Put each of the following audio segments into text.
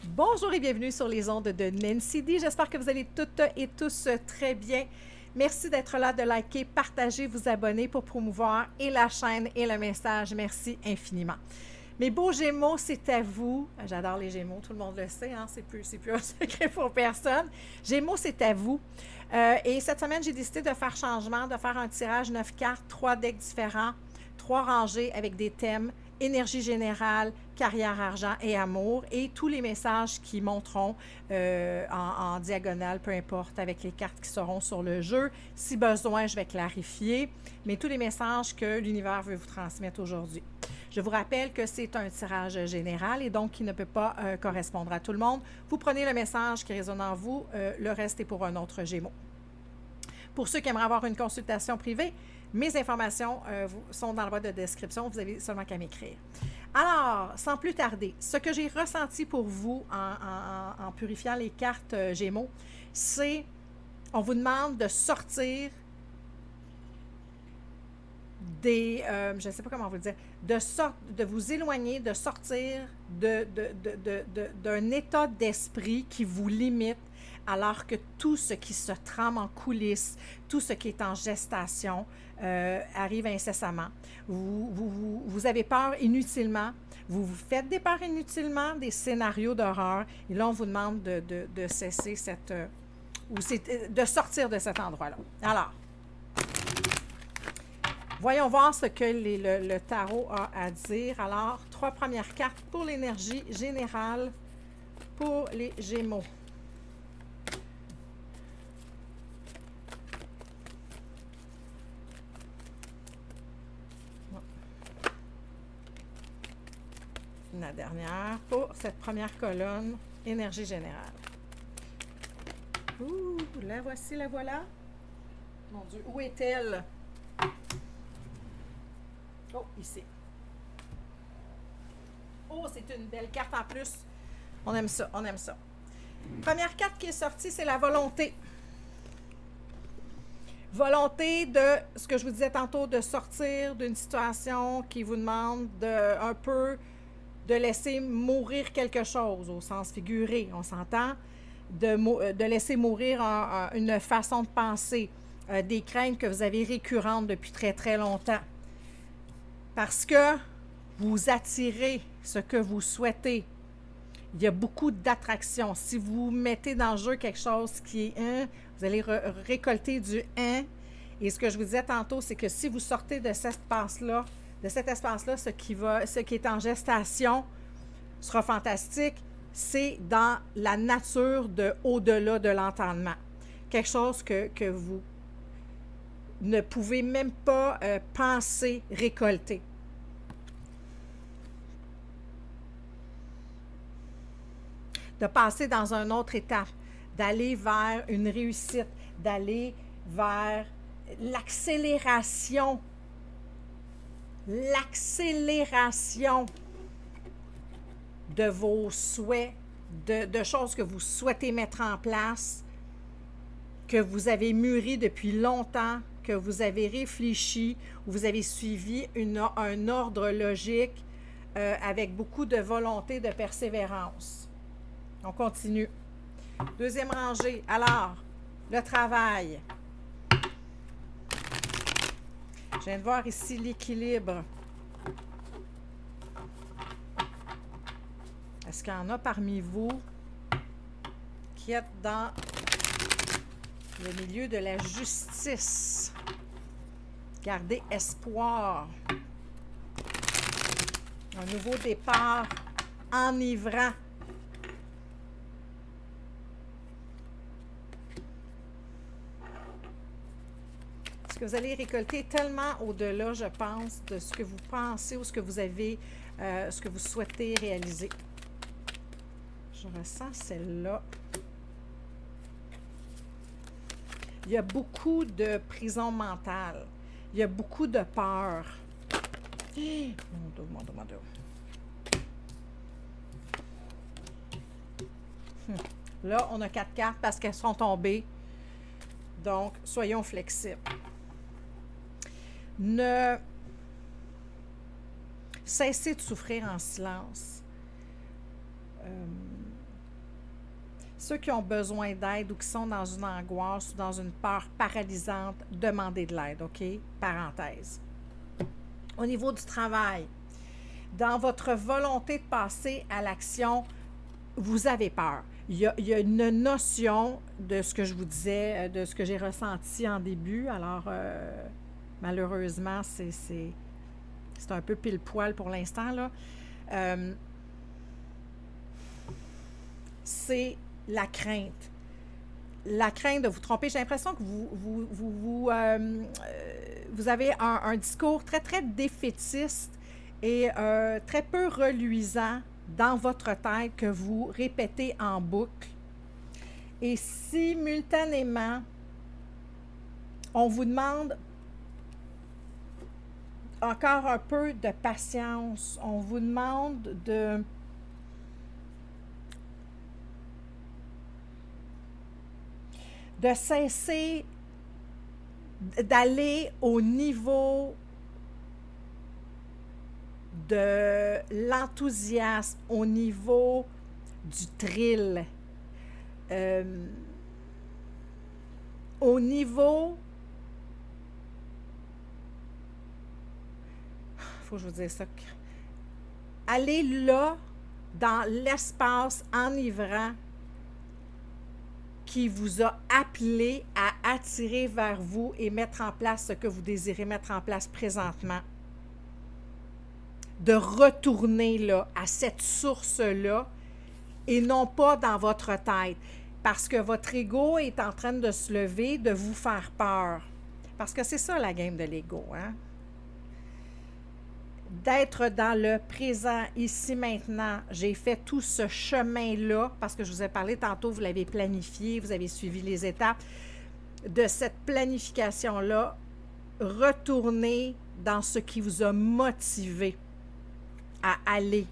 Bonjour et bienvenue sur les ondes de Nancy D. J'espère que vous allez toutes et tous très bien. Merci d'être là, de liker, partager, vous abonner pour promouvoir et la chaîne et le message. Merci infiniment. Mes beaux Gémeaux, c'est à vous. J'adore les Gémeaux, tout le monde le sait, hein? C'est plus un secret pour personne. Gémeaux, c'est à vous. Et cette semaine, j'ai décidé de faire changement, de faire un tirage 9 cartes, 3 decks différents, 3 rangées avec des thèmes énergie générale, carrière, argent et amour, et tous les messages qui monteront en diagonale, peu importe, avec les cartes qui seront sur le jeu. Si besoin, je vais clarifier, mais tous les messages que l'univers veut vous transmettre aujourd'hui. Je vous rappelle que c'est un tirage général et donc qui ne peut pas correspondre à tout le monde. Vous prenez le message qui résonne en vous, le reste est pour un autre Gémeaux. Pour ceux qui aimeraient avoir une consultation privée, mes informations sont dans la boîte de description. Vous avez seulement qu'à m'écrire. Alors, sans plus tarder, ce que j'ai ressenti pour vous en purifiant les cartes Gémeaux, c'est on vous demande de sortir des, je ne sais pas comment vous le dire, de vous éloigner, de sortir d'un état d'esprit qui vous limite, alors que tout ce qui se trame en coulisses, tout ce qui est en gestation, arrive incessamment. Vous avez peur inutilement, vous vous faites des peurs inutilement, des scénarios d'horreur, et là, on vous demande de cesser cette... de sortir de cet endroit-là. Alors, voyons voir ce que le tarot a à dire. Alors, 3 premières cartes pour l'énergie générale pour les Gémeaux. La dernière pour cette première colonne, énergie générale. Ouh, la voici, la voilà. Mon Dieu, où est-elle? Oh, ici. Oh, c'est une belle carte en plus. On aime ça, on aime ça. Première carte qui est sortie, c'est la volonté. Volonté de, ce que je vous disais tantôt, de sortir d'une situation qui vous demande un peu de laisser mourir quelque chose, au sens figuré, on s'entend, de laisser mourir une façon de penser, des craintes que vous avez récurrentes depuis très, très longtemps. Parce que vous attirez ce que vous souhaitez. Il y a beaucoup d'attraction. Si vous mettez dans le jeu quelque chose qui est un, vous allez récolter du un. Et ce que je vous disais tantôt, c'est que si vous sortez de cet espace-là, ce qui est en gestation sera fantastique. C'est dans la nature de au-delà de l'entendement. Quelque chose que vous ne pouvez même pas penser récolter. De passer dans une autre étape, d'aller vers une réussite, d'aller vers l'accélération de vos souhaits, de choses que vous souhaitez mettre en place, que vous avez mûri depuis longtemps, que vous avez réfléchi, ou vous avez suivi un ordre logique avec beaucoup de volonté, de persévérance. On continue. Deuxième rangée. Alors, le travail. Je viens de voir ici l'équilibre. Est-ce qu'il y en a parmi vous qui êtes dans le milieu de la justice? Gardez espoir. Un nouveau départ enivrant. Parce que vous allez récolter tellement au-delà, je pense, de ce que vous pensez ou ce que vous avez, ce que vous souhaitez réaliser. Je ressens celle-là. Il y a beaucoup de prison mentale. Il y a beaucoup de peur. Mon Dieu. Là, on a 4 cartes parce qu'elles sont tombées. Donc, soyons flexibles. Ne cessez de souffrir en silence. Ceux qui ont besoin d'aide ou qui sont dans une angoisse ou dans une peur paralysante, demandez de l'aide, OK? Parenthèse. Au niveau du travail, dans votre volonté de passer à l'action, vous avez peur. Il y a une notion de ce que je vous disais, de ce que j'ai ressenti en début. Alors, malheureusement, c'est un peu pile-poil pour l'instant, là. C'est la crainte. La crainte de vous tromper. J'ai l'impression que vous avez un discours très, très défaitiste et très peu reluisant dans votre tête que vous répétez en boucle. Et simultanément, on vous demande encore un peu de patience. On vous demande de cesser d'aller au niveau de l'enthousiasme, au niveau du thrill, au niveau... Faut que je vous dise ça. Allez là, dans l'espace enivrant qui vous a appelé à attirer vers vous et mettre en place ce que vous désirez mettre en place présentement. De retourner là, à cette source-là et non pas dans votre tête. Parce que votre ego est en train de se lever, de vous faire peur. Parce que c'est ça la game de l'ego, hein? D'être dans le présent, ici, maintenant. J'ai fait tout ce chemin-là, parce que je vous ai parlé tantôt, vous l'avez planifié, vous avez suivi les étapes. De cette planification-là, retournez dans ce qui vous a motivé à aller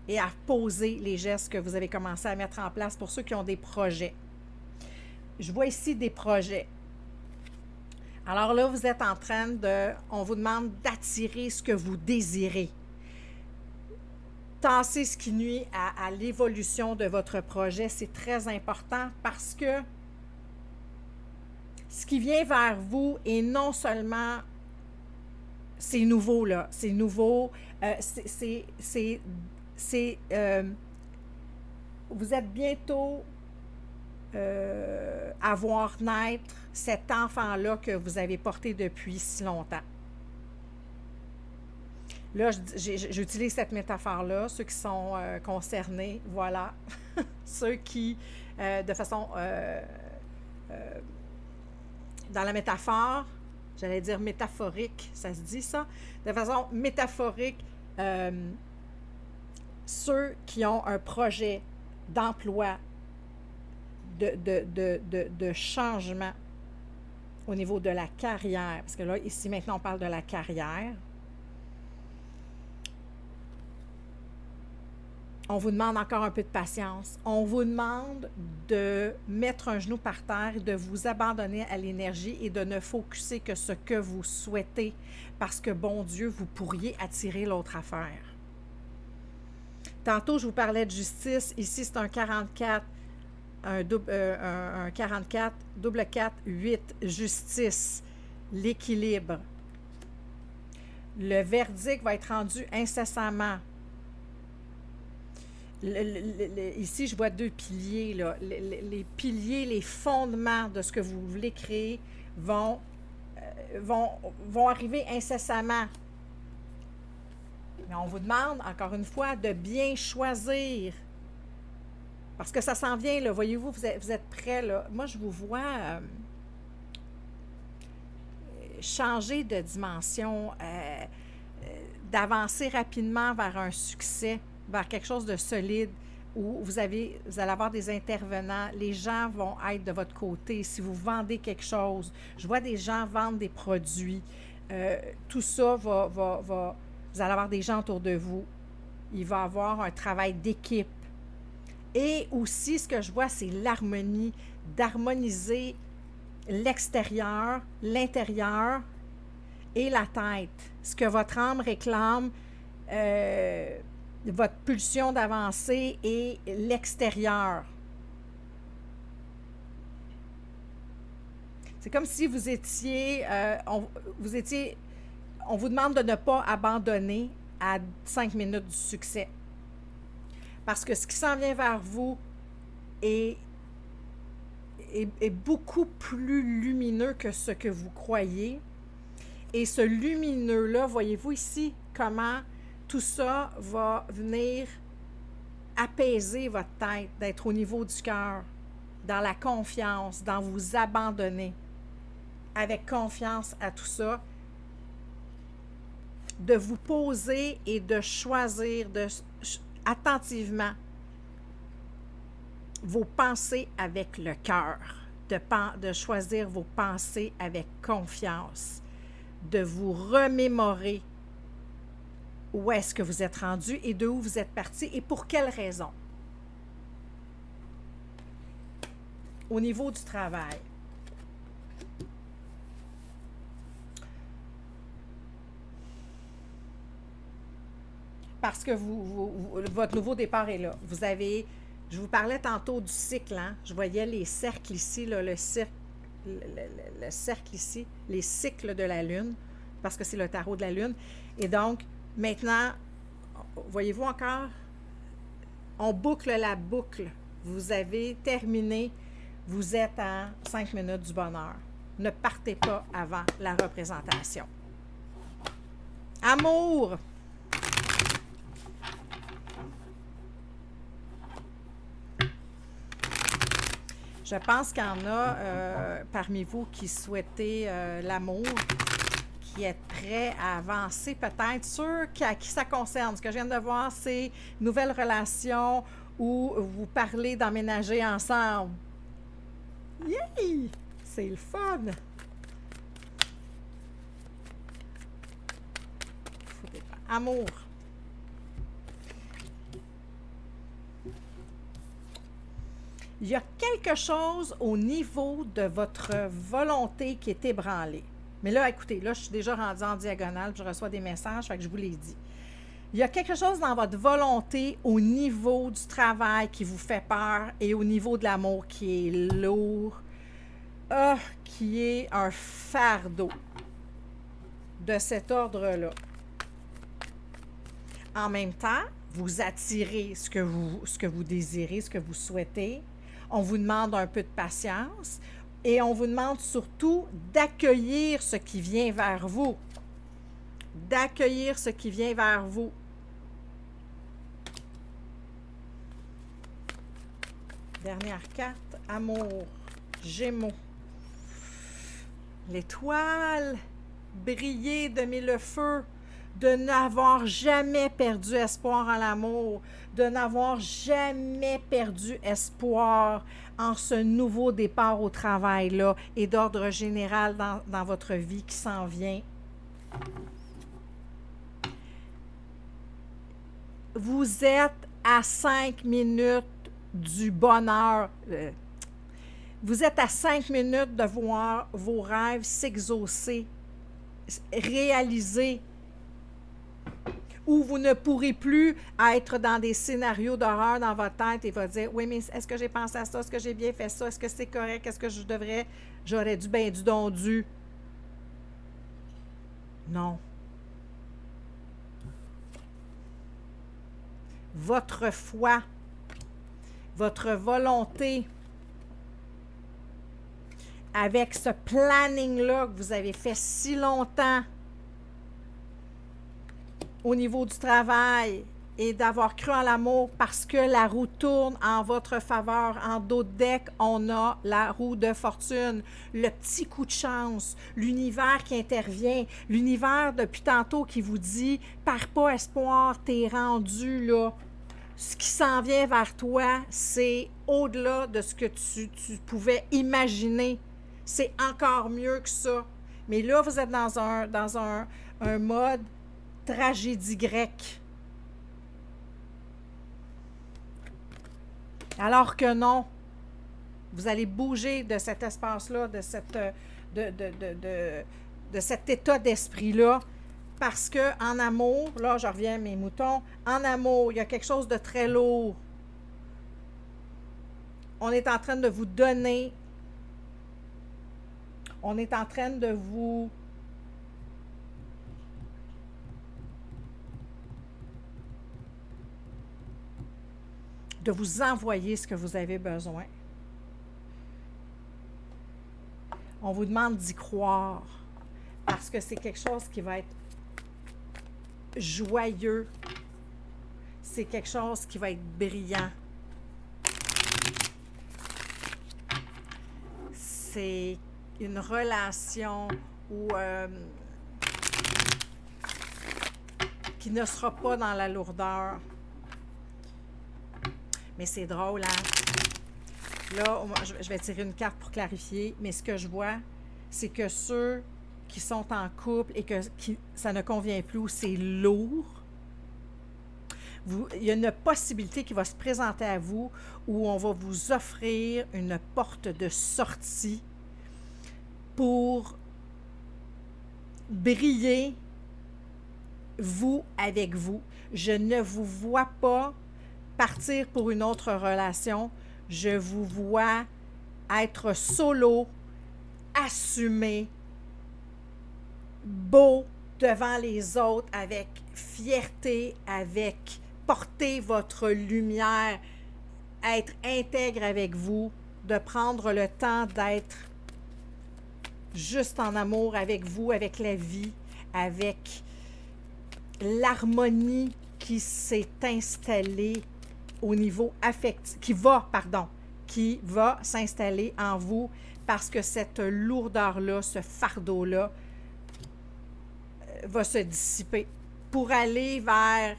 et à poser les gestes que vous avez commencé à mettre en place pour ceux qui ont des projets. Je vois ici des projets. Alors là, vous êtes en train on vous demande d'attirer ce que vous désirez. Tassez ce qui nuit à l'évolution de votre projet, c'est très important parce que ce qui vient vers vous est non seulement, c'est nouveau là, c'est nouveau, vous êtes bientôt à voir naître cet enfant-là que vous avez porté depuis si longtemps. Là, j'utilise cette métaphore-là, ceux qui sont concernés, voilà. Ceux qui, de façon, dans la métaphore, j'allais dire métaphorique, ça se dit ça, de façon métaphorique, ceux qui ont un projet d'emploi, de changement au niveau de la carrière, parce que là, ici, maintenant, on parle de la carrière. On vous demande encore un peu de patience. On vous demande de mettre un genou par terre, de vous abandonner à l'énergie et de ne focusser que ce que vous souhaitez, parce que, bon Dieu, vous pourriez attirer l'autre affaire. Tantôt, je vous parlais de justice. Ici, c'est un 44. Un 44, double 4, 8, justice, l'équilibre. Le verdict va être rendu incessamment. Ici, je vois 2 piliers. Là. Les piliers, les fondements de ce que vous voulez créer vont arriver incessamment. Mais on vous demande, encore une fois, de bien choisir. Parce que ça s'en vient, là. Voyez-vous, vous êtes prêts, là. Moi, je vous vois changer de dimension, d'avancer rapidement vers un succès, vers quelque chose de solide, où vous allez avoir des intervenants. Les gens vont être de votre côté. Si vous vendez quelque chose, je vois des gens vendre des produits. Tout ça vous allez avoir des gens autour de vous. Il va y avoir un travail d'équipe. Et aussi, ce que je vois, c'est l'harmonie, d'harmoniser l'extérieur, l'intérieur et la tête. Ce que votre âme réclame, votre pulsion d'avancer et l'extérieur. C'est comme si on vous demande de ne pas abandonner à 5 minutes du succès. Parce que ce qui s'en vient vers vous est beaucoup plus lumineux que ce que vous croyez. Et ce lumineux-là, voyez-vous ici comment tout ça va venir apaiser votre tête, d'être au niveau du cœur, dans la confiance, dans vous abandonner, avec confiance à tout ça, de vous poser et de choisir attentivement vos pensées avec le cœur, de choisir vos pensées avec confiance, de vous remémorer où est-ce que vous êtes rendu et de où vous êtes parti et pour quelle raison. Au niveau du travail. Parce que votre nouveau départ est là. Je vous parlais tantôt du cycle, hein? Je voyais les cercles ici, là, le cercle ici, les cycles de la Lune, parce que c'est le tarot de la Lune. Et donc, maintenant, voyez-vous encore? On boucle la boucle. Vous avez terminé. Vous êtes à 5 minutes du bonheur. Ne partez pas avant la représentation. Amour! Je pense qu'il y en a parmi vous qui souhaitez l'amour, qui êtes prêts à avancer peut-être sur à qui ça concerne. Ce que je viens de voir, c'est une nouvelle relation où vous parlez d'emménager ensemble. Yay! C'est le fun! Amour. Il y a quelque chose au niveau de votre volonté qui est ébranlé. Mais là, écoutez, là, je suis déjà rendue en diagonale, je reçois des messages, fait que je vous l'ai dit. Il y a quelque chose dans votre volonté au niveau du travail qui vous fait peur et au niveau de l'amour qui est lourd, qui est un fardeau de cet ordre-là. En même temps, vous attirez ce que vous désirez, ce que vous souhaitez. On vous demande un peu de patience et on vous demande surtout d'accueillir ce qui vient vers vous. D'accueillir ce qui vient vers vous. Dernière carte, amour, Gémeaux. L'étoile, briller de mille feux, de n'avoir jamais perdu espoir en l'amour, de n'avoir jamais perdu espoir en ce nouveau départ au travail-là et d'ordre général dans votre vie qui s'en vient. Vous êtes à 5 minutes du bonheur. Vous êtes à 5 minutes de voir vos rêves s'exaucer, réaliser, où vous ne pourrez plus être dans des scénarios d'horreur dans votre tête et vous dire « Oui, mais est-ce que j'ai pensé à ça? Est-ce que j'ai bien fait ça? Est-ce que c'est correct? Est-ce que j'aurais dû, ben dû? » Non. Votre foi, votre volonté, avec ce planning-là que vous avez fait si longtemps, au niveau du travail et d'avoir cru en l'amour parce que la roue tourne en votre faveur. En dos de deck, on a la roue de fortune, le petit coup de chance, l'univers qui intervient, l'univers depuis tantôt qui vous dit « Perds pas espoir, t'es rendu là ». Ce qui s'en vient vers toi, c'est au-delà de ce que tu pouvais imaginer. C'est encore mieux que ça. Mais là, vous êtes dans un mode tragédie grecque. Alors que non, vous allez bouger de cet espace-là, de cet état d'esprit-là, parce que en amour, là, je reviens à mes moutons, en amour, il y a quelque chose de très lourd. On est en train de vous donner, On est en train de vous envoyer ce que vous avez besoin. On vous demande d'y croire parce que c'est quelque chose qui va être joyeux. C'est quelque chose qui va être brillant. C'est une relation où, qui ne sera pas dans la lourdeur. Mais c'est drôle, hein? Là, je vais tirer une carte pour clarifier, mais ce que je vois, c'est que ceux qui sont en couple et que ça ne convient plus, ou c'est lourd, il y a une possibilité qui va se présenter à vous où on va vous offrir une porte de sortie pour briller, vous avec vous. Je ne vous vois pas partir pour une autre relation. Je vous vois être solo, assumé, beau devant les autres, avec fierté, avec porter votre lumière, être intègre avec vous, de prendre le temps d'être juste en amour avec vous, avec la vie, avec l'harmonie qui s'est installée au niveau affectif, qui va s'installer en vous parce que cette lourdeur-là, ce fardeau-là va se dissiper pour aller vers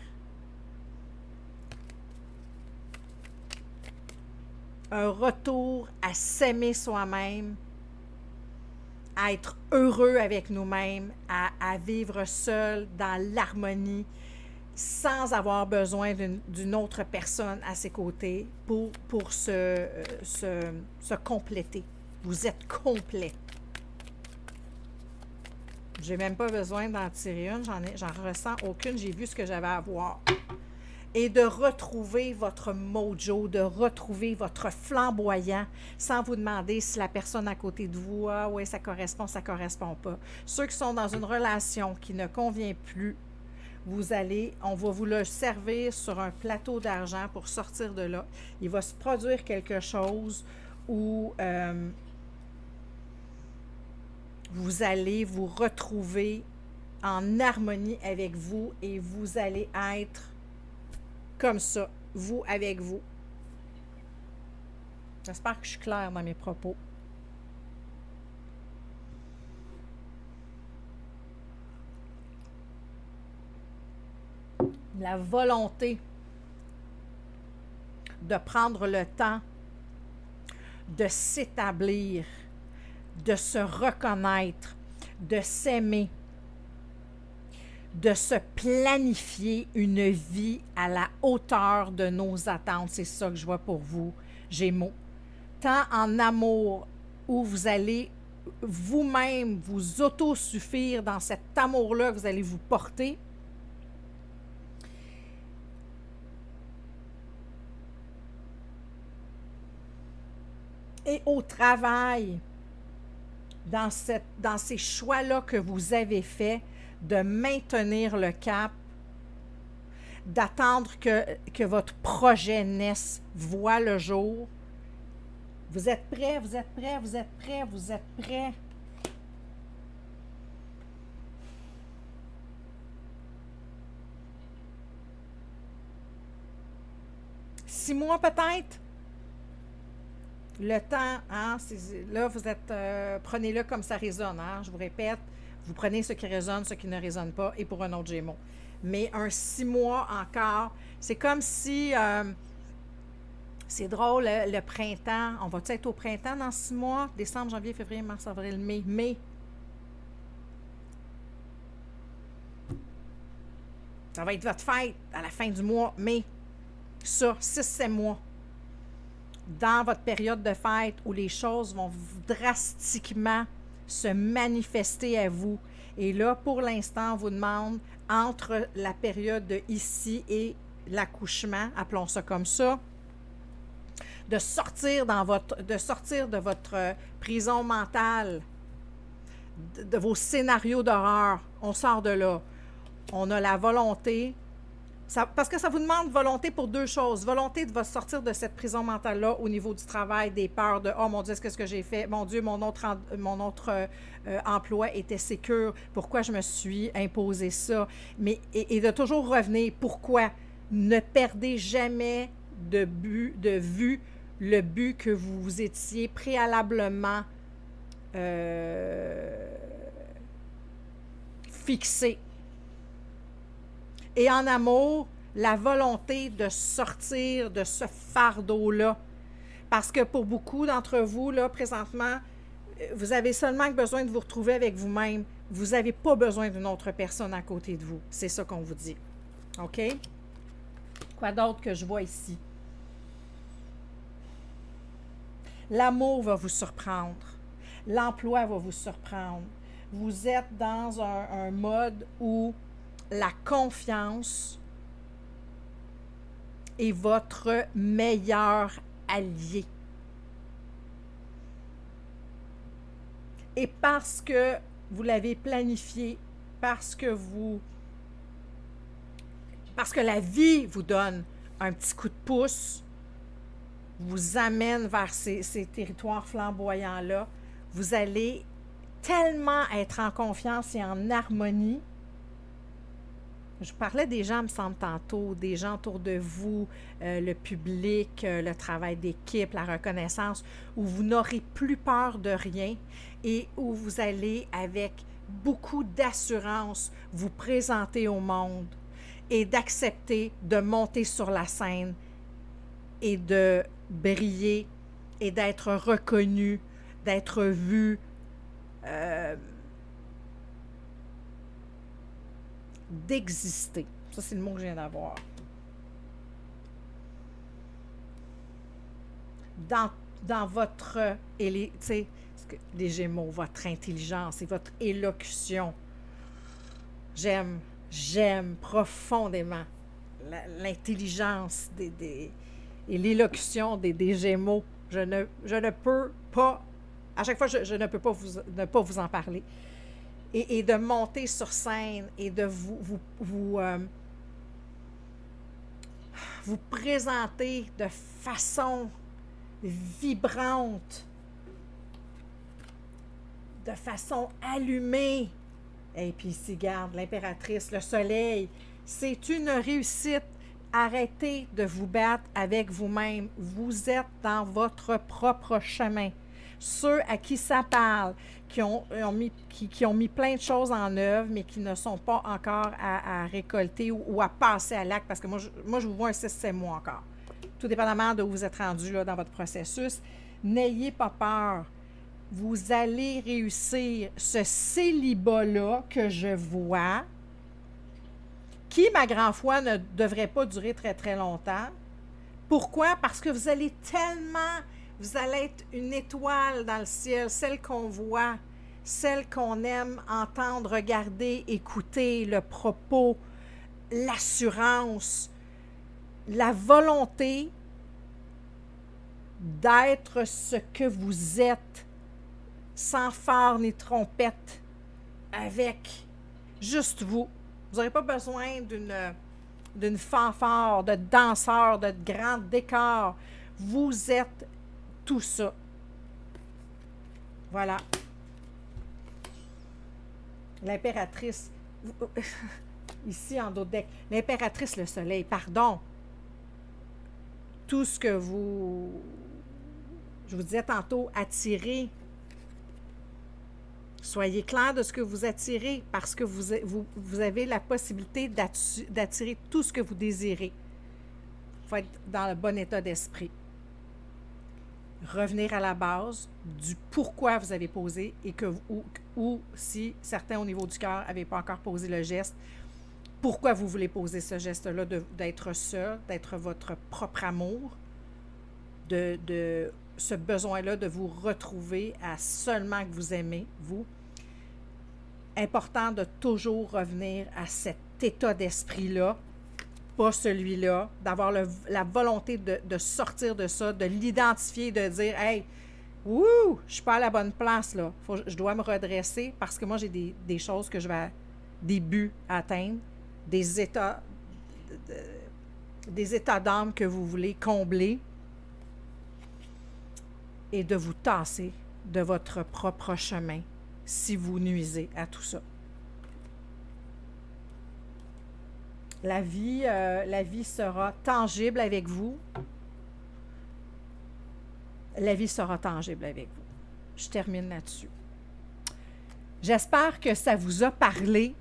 un retour à s'aimer soi-même, à être heureux avec nous-mêmes, à vivre seul dans l'harmonie, sans avoir besoin d'une autre personne à ses côtés pour se compléter. Vous êtes complet. J'ai même pas besoin d'en tirer une, j'en ressens aucune, j'ai vu ce que j'avais à voir. Et de retrouver votre mojo, de retrouver votre flamboyant, sans vous demander si la personne à côté de vous, ah oui, ça correspond pas. Ceux qui sont dans une relation qui ne convient plus, on va vous le servir sur un plateau d'argent pour sortir de là. Il va se produire quelque chose où vous allez vous retrouver en harmonie avec vous et vous allez être comme ça, vous avec vous. J'espère que je suis claire dans mes propos. La volonté de prendre le temps de s'établir, de se reconnaître, de s'aimer, de se planifier une vie à la hauteur de nos attentes. C'est ça que je vois pour vous, Gémeaux. Tant en amour, où vous allez vous-même vous autosuffire dans cet amour-là que vous allez vous porter, et au travail, dans ces choix-là que vous avez faits, de maintenir le cap, d'attendre que votre projet naisse, voit le jour. Vous êtes prêts, vous êtes prêts, vous êtes prêts, vous êtes prêts. Six mois peut-être? Le temps, hein, là, vous êtes, prenez-le comme ça résonne, hein, je vous répète, vous prenez ce qui résonne, ce qui ne résonne pas, et pour un autre Gémeaux. Mais un 6 mois encore, c'est comme si, c'est drôle, le printemps, on va-tu être au printemps dans 6 mois? Décembre, janvier, février, mars, avril, mai. Ça va être votre fête à la fin du mois, mai. Ça, 6-7 mois. Dans votre période de fête où les choses vont drastiquement se manifester à vous. Et là, pour l'instant, on vous demande, entre la période de ici et l'accouchement, appelons ça comme ça, de sortir de votre prison mentale de vos scénarios d'horreur. On sort de là. On a la volonté, parce que ça vous demande volonté pour deux choses. Volonté de sortir de cette prison mentale-là au niveau du travail, des peurs de « Oh mon Dieu, qu'est-ce que j'ai fait? Mon Dieu, mon autre emploi était sécure. Pourquoi je me suis imposé ça? » Mais et de toujours revenir. Pourquoi? Ne perdez jamais de vue le but que vous vous étiez préalablement fixé. Et en amour, la volonté de sortir de ce fardeau-là. Parce que pour beaucoup d'entre vous, là, présentement, vous avez seulement besoin de vous retrouver avec vous-même. Vous n'avez pas besoin d'une autre personne à côté de vous. C'est ça qu'on vous dit. OK? Quoi d'autre que je vois ici? L'amour va vous surprendre. L'emploi va vous surprendre. Vous êtes dans un mode où la confiance est votre meilleur allié. Et parce que vous l'avez planifié, parce que la vie vous donne un petit coup de pouce, vous amène vers ces territoires flamboyants-là, vous allez tellement être en confiance et en harmonie. Je parlais des gens, me semble, tantôt, des gens autour de vous, le public, le travail d'équipe, la reconnaissance, où vous n'aurez plus peur de rien et où vous allez, avec beaucoup d'assurance, vous présenter au monde et d'accepter de monter sur la scène et de briller et d'être reconnu, d'être vu, d'exister. Ça, c'est le mot que je viens d'avoir. Dans votre, tu sais, les Gémeaux, votre intelligence et votre élocution. J'aime profondément l'intelligence et l'élocution des Gémeaux. Je ne peux pas, à chaque fois, je ne peux pas ne pas vous en parler. Et de monter sur scène et de vous présenter de façon vibrante, de façon allumée. Et puis ici, regarde, l'impératrice, le soleil, c'est une réussite. Arrêtez de vous battre avec vous-même. Vous êtes dans votre propre chemin. Ceux à qui ça parle, qui ont mis plein de choses en œuvre, mais qui ne sont pas encore à récolter ou à passer à l'acte, parce que moi, je vous vois un 6-7 mois encore. Tout dépendamment de où vous êtes rendu là, dans votre processus. N'ayez pas peur. Vous allez réussir ce célibat-là que je vois, qui, ma grande foi, ne devrait pas durer très, très longtemps. Pourquoi? Parce que vous allez être une étoile dans le ciel, celle qu'on voit, celle qu'on aime entendre, regarder, écouter, le propos, l'assurance, la volonté d'être ce que vous êtes, sans phare ni trompette, avec juste vous. Vous n'aurez pas besoin d'une fanfare, de danseur, de grand décor. Vous êtes tout ça. Voilà. L'impératrice, ici en dos de deck, l'impératrice, le soleil, pardon. Tout ce que je vous disais tantôt, attirez. Soyez clair de ce que vous attirez parce que vous avez la possibilité d'attirer tout ce que vous désirez. Il faut être dans le bon état d'esprit. Revenir à la base du pourquoi vous avez posé et ou si certains au niveau du cœur n'avaient pas encore posé le geste, pourquoi vous voulez poser ce geste-là d'être seul, d'être votre propre amour, de ce besoin-là de vous retrouver à seulement que vous aimez, vous. Important de toujours revenir à cet état d'esprit-là, pas celui-là, d'avoir la volonté de sortir de ça, de l'identifier, de dire « Hey, Ouh, je suis pas à la bonne place, là. Je dois me redresser parce que moi, j'ai des choses que je vais, des buts à atteindre, des états, des états d'âme que vous voulez combler et de vous tasser de votre propre chemin si vous nuisez à tout ça. La vie sera tangible avec vous. La vie sera tangible avec vous. Je termine là-dessus. J'espère que ça vous a parlé.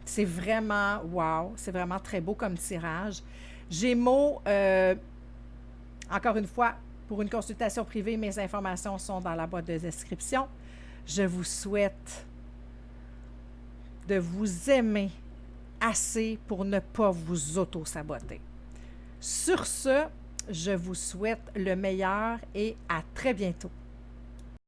C'est vraiment wow, c'est vraiment très beau comme tirage. Gémeaux, encore une fois, pour une consultation privée, mes informations sont dans la boîte de description. Je vous souhaite de vous aimer assez pour ne pas vous auto-saboter. Sur ce, je vous souhaite le meilleur et à très bientôt.